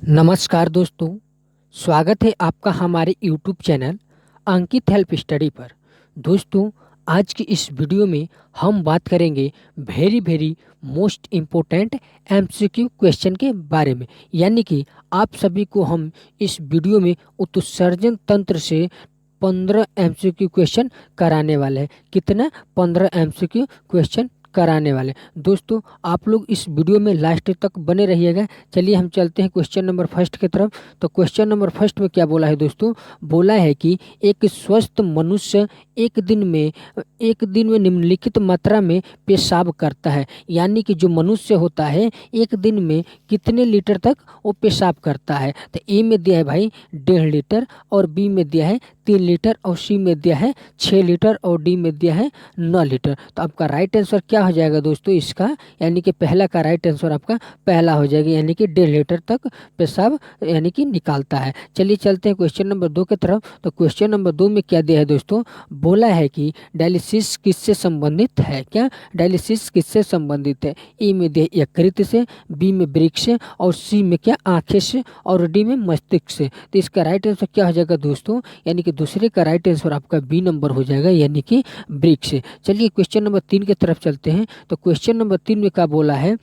नमस्कार दोस्तों। स्वागत है आपका हमारे यूट्यूब चैनल अंकित हेल्प स्टडी पर। दोस्तों, आज की इस वीडियो में हम बात करेंगे very very most important MCQ question के बारे में। यानी कि आप सभी को हम इस वीडियो में उत्सर्जन तंत्र से 15 एमसीक्यू क्वेश्चन कराने वाले हैं। कितना? 15 एमसीक्यू क्वेश्चन कराने वाले। दोस्तों, आप लोग इस वीडियो में लास्ट तक बने रहिएगा। चलिए हम चलते हैं क्वेश्चन नंबर फर्स्ट की तरफ। तो क्वेश्चन नंबर फर्स्ट में क्या बोला है दोस्तों? बोला है कि एक स्वस्थ मनुष्य एक दिन में निम्नलिखित मात्रा में पेशाब करता है। यानी कि जो मनुष्य होता है एक दिन में कितने लीटर तक वो पेशाब करता है? तो ए में दिया है भाई 1.5 लीटर, और बी में दिया है 3 लीटर, और सी में दिया है 6 लीटर, और डी में दिया है 9 लीटर। तो आपका राइट आंसर क्या हो जाएगा दोस्तों इसका? यानी कि पहला का राइट आंसर आपका पहला हो जाएगा, यानी कि 1.5 लीटर तक पेशाब यानी कि निकालता है। चलिए चलते हैं क्वेश्चन नंबर 2 की तरफ। तो क्वेश्चन नंबर 2 में क्या दिया है दोस्तों? बोला है कि डायलिसिस किससे संबंधित है? क्या डायलिसिस किससे संबंधित है? ए में दिया है यकृत से, बी में वृक्क से, और सी में क्या आंखें से, और डी में मस्तिष्क से। तो इसका राइट आंसर क्या हो जाएगा दोस्तों? यानी कि दूसरे का राइट आंसर आपका बी नंबर हो जाएगा, यानी कि वृक्क से। चलिए क्वेश्चन नंबर 3 की तरफ चलते हैं। तो क्वेश्चन नंबर 3 में क्या बोला है?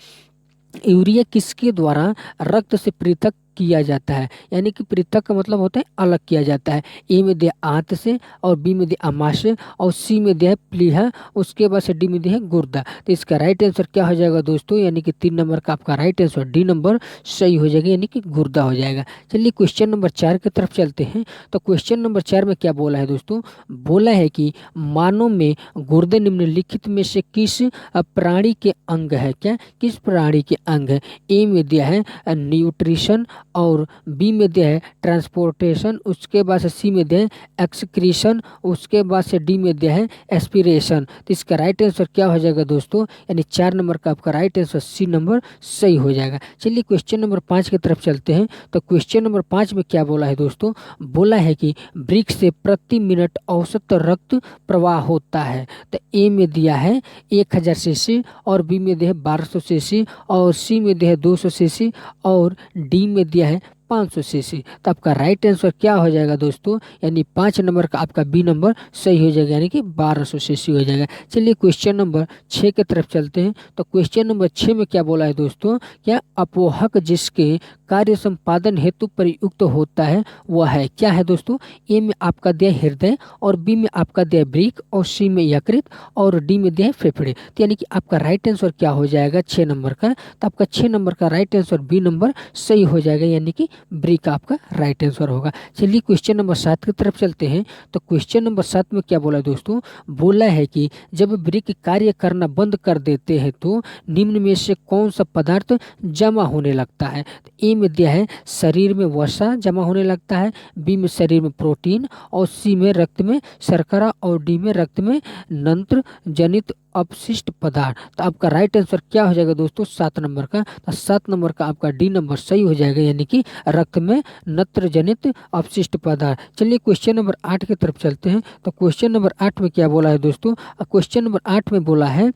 यूरिया किसके द्वारा रक्त से पृथक किया जाता है? यानी कि पृथक का मतलब होता है अलग किया जाता है। ए में दिया आंत से, और बी में दिया आमाशय, और सी में दिया है प्लीहा, उसके बाद से डी में दिया है गुर्दा। तो इसका राइट आंसर क्या हो जाएगा दोस्तों? यानी कि 3 नंबर का आपका राइट आंसर डी नंबर सही हो जाएगा, यानी कि गुर्दा हो जाएगा। चलिए क्वेश्चन नंबर 4 की तरफ चलते हैं। तो क्वेश्चन नंबर 4 में क्या बोला है दोस्तों? बोला है कि मानव में गुर्दे निम्नलिखित में से किस प्राणी के अंग है? क्या किस प्राणी के अंग है? ए में दिया है न्यूट्रिशन, और बी में दिया है ट्रांसपोर्टेशन, उसके बाद से सी में दिया है एक्सक्रीशन, उसके बाद से डी में दिया है एस्पिरेशन। तो इसका राइट आंसर क्या हो जाएगा दोस्तों? यानी 4 नंबर का आपका राइट आंसर सी नंबर सही हो जाएगा। चलिए क्वेश्चन नंबर 5 की तरफ चलते हैं। तो क्वेश्चन नंबर 5 में क्या बोला है दोस्तों? बोला है कि वृक्क से प्रति मिनट औसत रक्त प्रवाह होता है। तो ए में दिया है 1000 सीसी, और बी में दिया है 1200 सीसी, और सी में दिया है 200 सीसी, और डी में दिया है 500 सीसी। तो आपका राइट आंसर क्या हो जाएगा दोस्तों? यानी 5 नंबर का आपका बी नंबर सही हो जाएगा, यानी कि 1200 सीसी हो जाएगा। चलिए क्वेश्चन नंबर 6 की तरफ चलते हैं। तो क्वेश्चन नंबर 6 में क्या बोला है दोस्तों? क्या अपोहक जिसके कार्य संपादन हेतु प्रयुक्त होता है वह है? क्या है दोस्तों? ए में आपका दिया हृदय, और बी में आपका दिया वृक्क, और सी में यकृत, और डी में दिया है फेफड़े। तो यानी कि आपका राइट आंसर क्या हो जाएगा 6 नंबर का? तो आपका 6 नंबर का राइट आंसर बी नंबर सही हो जाएगा, यानी कि वृक्क आपका राइट आंसर होगा। चलिए क्वेश्चन नंबर 7 की तरफ चलते हैं। तो क्वेश्चन नंबर 7 में क्या बोला है दोस्तों? बोला है कि जब वृक्क कार्य करना बंद कर देते हैं तो निम्न में से कौन सा पदार्थ जमा होने लगता है? तो ए में दिया है शरीर में वसा जमा होने लगता है, बी में शरीर में प्रोटीन, और सी में रक्त में शर्करा, और डी में रक्त में नंत्र जनित अपशिष्ट पदार्थ। तो आपका राइट आंसर क्या हो जाएगा दोस्तों? 7 नंबर का। तो 7 नंबर का आपका डी नंबर सही हो जाएगा, यानी कि रक्त में नत्र जनित अपशिष्ट पदार्थ। चलिए क्वेश्चन नंबर 8 की तरफ चलते हैं। तो क्वेश्चन नंबर 8 में क्या बोला है दोस्तों? क्वेश्चन नंबर 8 में बोला है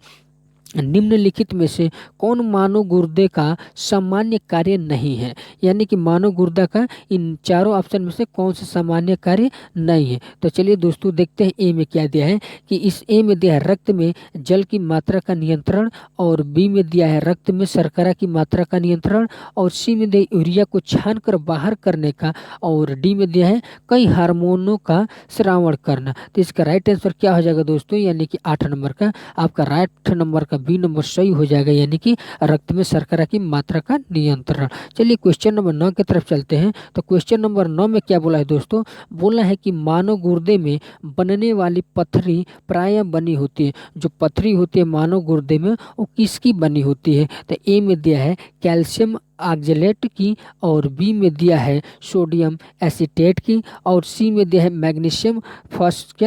निम्नलिखित में से कौन मानव गुर्दे का सामान्य कार्य नहीं है? यानी कि मानव गुर्दा का इन चारों ऑप्शन में से कौन सा सामान्य कार्य नहीं है? तो चलिए दोस्तों देखते हैं ए में क्या दिया है। कि इस ए में दिया है रक्त में जल की मात्रा का नियंत्रण, और बी में दिया है रक्त में शर्करा की मात्रा का नियंत्रण, और सी में दिया यूरिया को छान कर बाहर करने का, और डी में दिया है कई हार्मोनों का श्रावण करना। तो इसका राइट आंसर क्या हो जाएगा दोस्तों? यानी कि 8 नंबर का आपका राइट नंबर का बी नंबर सही हो जाएगा, यानी कि रक्त में शर्करा की मात्रा का नियंत्रण। चलिए क्वेश्चन नंबर 9 की तरफ चलते हैं। तो क्वेश्चन नंबर 9 में क्या बोला है दोस्तों? बोला है कि मानव गुर्दे में बनने वाली पथरी प्रायः बनी होती है। जो पथरी होती है मानव गुर्दे में वो किसकी बनी होती है? तो ए में दिया है कैल्शियम ऑक्जेलेट की, और बी में दिया है सोडियम एसीटेट की, और सी में दिया है मैग्नीशियम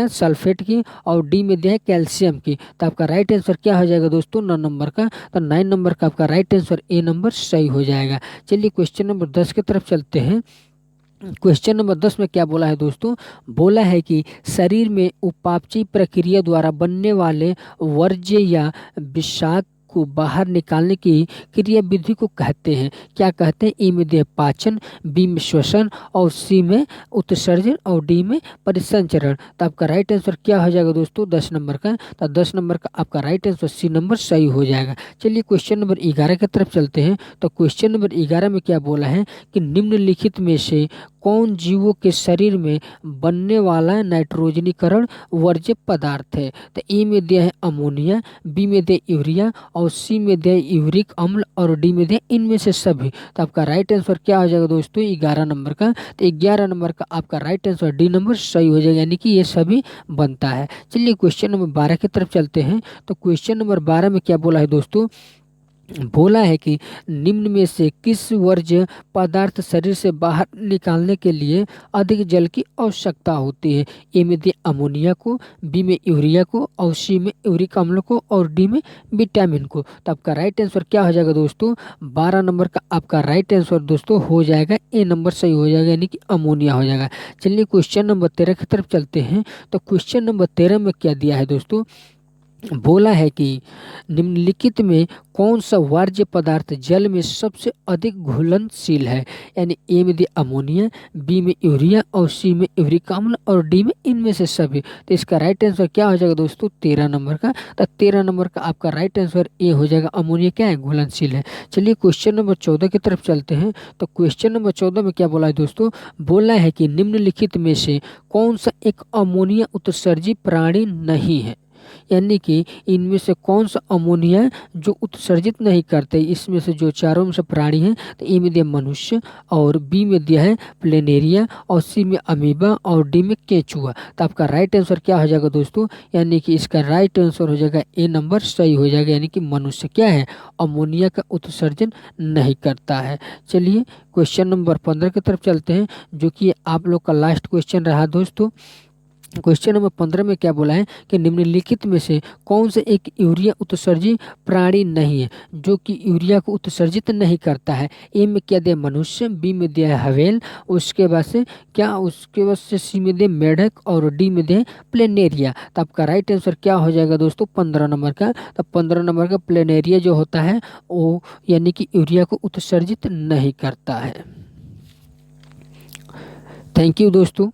सल्फेट की, और डी में दिया है कैल्शियम की। तो आपका राइट आंसर क्या हो जाएगा दोस्तों? 9 नंबर का। तो 9 नंबर का आपका राइट आंसर ए नंबर सही हो जाएगा। चलिए क्वेश्चन नंबर 10 की तरफ चलते हैं। क्वेश्चन नंबर 10 में क्या बोला है दोस्तों? बोला है कि शरीर में उपापचय प्रक्रिया द्वारा बनने वाले वर्ज्य या विषाक्त को बाहर निकालने की क्रिया विधि को कहते हैं? क्या कहते हैं? ए में दिया है पाचन, बी में श्वसन और सी में उत्सर्जन और डी में परिसंचरण। तो आपका राइट आंसर क्या हो जाएगा दोस्तों 10 नंबर का? तो 10 नंबर का आपका राइट आंसर सी नंबर सही हो जाएगा। चलिए क्वेश्चन नंबर 11 की तरफ चलते हैं। तो क्वेश्चन नंबर 11 में क्या बोला है कि निम्नलिखित में से कौन जीवों के शरीर में बनने वाला नाइट्रोजनीकरण वर्ज्य पदार्थ है? तो ए में दिया है अमोनिया, बी में दिया यूरिया और सी में दिया यूरिक अम्ल और डी में दिया इनमें से सभी। तो आपका राइट आंसर क्या हो जाएगा दोस्तों 11 नंबर का? तो 11 नंबर का आपका राइट आंसर डी नंबर सही हो जाएगा, यानी कि ये सभी बनता है। चलिए क्वेश्चन नंबर 12 की तरफ चलते हैं। तो क्वेश्चन नंबर 12 में क्या बोला है दोस्तों? बोला है कि निम्न में से किस वर्ज्य पदार्थ शरीर से बाहर निकालने के लिए अधिक जल की आवश्यकता होती है? ए में दिया अमोनिया को, बी में यूरिया को और सी में यूरिक अम्ल को और डी में विटामिन को। तो आपका राइट आंसर क्या हो जाएगा दोस्तों 12 नंबर का? आपका राइट आंसर दोस्तों हो जाएगा ए नंबर सही हो जाएगा, यानी कि अमोनिया हो जाएगा। चलिए क्वेश्चन नंबर 13 की तरफ चलते हैं। तो क्वेश्चन नंबर 13 में क्या दिया है दोस्तों? बोला है कि निम्नलिखित में कौन सा वर्ज्य पदार्थ जल में सबसे अधिक घुलनशील है? यानी ए में दिया अमोनिया, बी में यूरिया और सी में यूरिक अम्ल और डी में इनमें से सभी। तो इसका राइट आंसर क्या हो जाएगा दोस्तों 13 नंबर का? तो 13 नंबर का आपका राइट आंसर ए हो जाएगा, अमोनिया क्या है घुलनशील है। चलिए क्वेश्चन नंबर 14 की तरफ चलते हैं। तो क्वेश्चन नंबर 14 में क्या बोला है दोस्तों? बोला है कि निम्नलिखित में से कौन सा एक अमोनिया उत्सर्जी प्राणी नहीं है? यानी कि इनमें से कौन सा अमोनिया जो उत्सर्जित नहीं करते? इसमें से जो चारों में से प्राणी हैं, तो ए में दिया मनुष्य और बी में दिया है प्लेनेरिया और सी में अमीबा और डी में केंचुआ। तो आपका राइट आंसर क्या हो जाएगा दोस्तों? यानी कि इसका राइट आंसर हो जाएगा ए नंबर सही हो जाएगा, यानी कि मनुष्य क्या है अमोनिया का उत्सर्जन नहीं करता है। चलिए क्वेश्चन नंबर 15 की तरफ चलते हैं, जो कि आप लोग का लास्ट क्वेश्चन रहा दोस्तों। क्वेश्चन नंबर 15 में क्या बोला है कि निम्नलिखित में से कौन से एक यूरिया उत्सर्जी प्राणी नहीं है जो कि यूरिया को उत्सर्जित नहीं करता है? ए में क्या दिया मनुष्य, बी में दिया है हवेल, उसके बाद से सी में दिया मेढक और डी में दिया प्लेनेरिया। तो आपका राइट आंसर क्या हो जाएगा दोस्तों 15 नंबर का? तो 15 नंबर का प्लेनेरिया जो होता है वो यानी कि यूरिया को उत्सर्जित नहीं करता है। थैंक यू दोस्तों।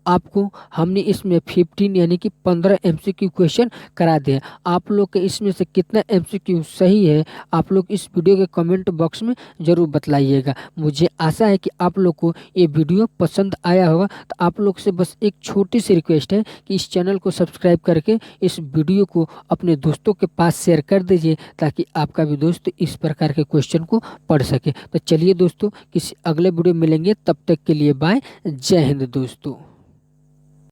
आपको हमने इसमें 15 यानी कि 15 MCQ क्वेश्चन करा दिया। आप लोग के इसमें से कितना MCQ सही है आप लोग इस वीडियो के कमेंट बॉक्स में ज़रूर बतलाइएगा। मुझे आशा है कि आप लोग को ये वीडियो पसंद आया होगा। तो आप लोग से बस एक छोटी सी रिक्वेस्ट है कि इस चैनल को सब्सक्राइब करके इस वीडियो को अपने दोस्तों के पास शेयर कर दीजिए, ताकि आपका भी दोस्त इस प्रकार के क्वेश्चन को पढ़ सके। तो चलिए दोस्तों किसी अगले वीडियो मिलेंगे, तब तक के लिए बाय, जय हिंद दोस्तों।